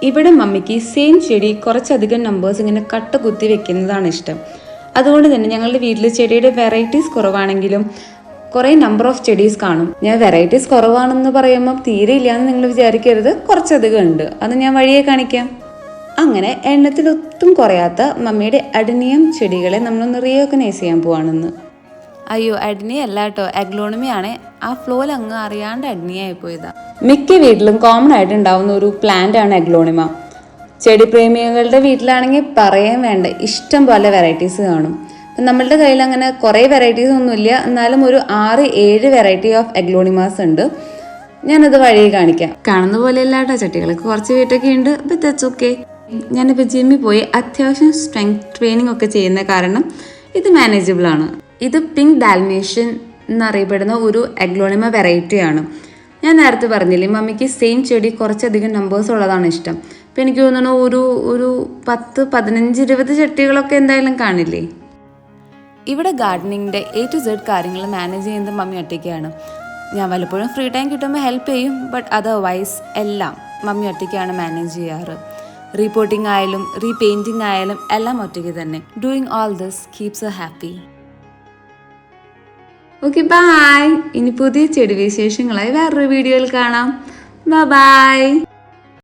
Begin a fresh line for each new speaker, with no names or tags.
ഇവിടെ മമ്മിക്ക് സെയിം ചെടി കുറച്ചധികം നമ്പേഴ്സ് ഇങ്ങനെ കട്ട കുത്തി വെക്കുന്നതാണ് ഇഷ്ടം. അതുകൊണ്ട് തന്നെ ഞങ്ങളുടെ വീട്ടിൽ ചെടിയുടെ വെറൈറ്റീസ് കുറവാണെങ്കിലും കുറേ നമ്പർ ഓഫ് ചെടീസ് കാണും. ഞാൻ വെറൈറ്റീസ് കുറവാണെന്ന് പറയുമ്പോൾ തീരെ ഇല്ലയെന്ന് നിങ്ങൾ വിചാരിക്കരുത്, കുറച്ചധികം ഉണ്ട്. അത് ഞാൻ വഴിയെ കാണിക്കാം. അങ്ങനെ എണ്ണത്തിലൊട്ടും കുറയാത്ത മമ്മിയുടെ അഡിനിയം ചെടികളെ നമ്മളൊന്ന് റീഓർഗനൈസ് ചെയ്യാൻ പോവാണെന്ന്. അയ്യോ, അഡ്നിയ അല്ല കേട്ടോ, അഗ്ലോണിമയാണ്. ആ ഫ്ലോയിൽ അങ്ങ് അറിയാണ്ട് അഡ്നിയ ആയിപ്പോയതാ. മിക്ക വീട്ടിലും കോമൺ ആയിട്ട് ഉണ്ടാവുന്ന ഒരു പ്ലാന്റ് ആണ് അഗ്ലോണിമ. ചെടി പ്രേമികളുടെ വീട്ടിലാണെങ്കിൽ പറയാൻ വേണ്ട, ഇഷ്ടം പോലെ വെറൈറ്റീസ് കാണും. അപ്പം നമ്മളുടെ കയ്യിൽ അങ്ങനെ കുറേ വെറൈറ്റീസ് ഒന്നുമില്ല, എന്നാലും ഒരു 6-7 വെറൈറ്റി ഓഫ് അഗ്ലോണിമാസ് ഉണ്ട്. ഞാനത് വഴി കാണിക്കാം. കാണുന്ന പോലെയല്ല കേട്ടോ, ചട്ടികൾക്ക് കുറച്ച് വെയിറ്റൊക്കെ ഉണ്ട്. But that's okay. ഞാനിപ്പോൾ ജിമ്മിൽ പോയി അത്യാവശ്യം സ്ട്രെങ്ത് ട്രെയിനിങ് ഒക്കെ ചെയ്യുന്ന കാരണം ഇത് മാനേജബിൾ ആണ്. ഇത് പിങ്ക് ഡാൽമേഷ്യൻ എന്നറിയപ്പെടുന്ന ഒരു അഗ്ലോണിമ വെറൈറ്റിയാണ്. ഞാൻ നേരത്തെ പറഞ്ഞില്ലേ, മമ്മിക്ക് സെയിം ചെടി കുറച്ചധികം നമ്പേഴ്സ് ഉള്ളതാണ് ഇഷ്ടം. അപ്പം എനിക്ക് തോന്നുന്നു ഒരു 10, 15, 20 ചട്ടികളൊക്കെ എന്തായാലും കാണില്ലേ. ഇവിടെ ഗാർഡനിങ്ങിൻ്റെ A to Z കാര്യങ്ങൾ മാനേജ് ചെയ്യുന്നത് മമ്മി ഒറ്റയ്ക്കാണ്. ഞാൻ വല്ലപ്പോഴും ഫ്രീ ടൈം കിട്ടുമ്പോൾ ഹെൽപ്പ് ചെയ്യും. ബട്ട് അതർവൈസ് എല്ലാം മമ്മി ഒറ്റയ്ക്കാണ് മാനേജ് ചെയ്യാറ്. റീപോട്ടിംഗ് ആയാലും റീപെയിൻറ്റിംഗ് ആയാലും എല്ലാം ഒറ്റയ്ക്ക് തന്നെ. Doing all this keeps her happy. Okay, bye. ഇനി പുതിയ ചെടി വിശേഷങ്ങളായി വേറൊരു വീഡിയോയിൽ കാണാം. ബൈ.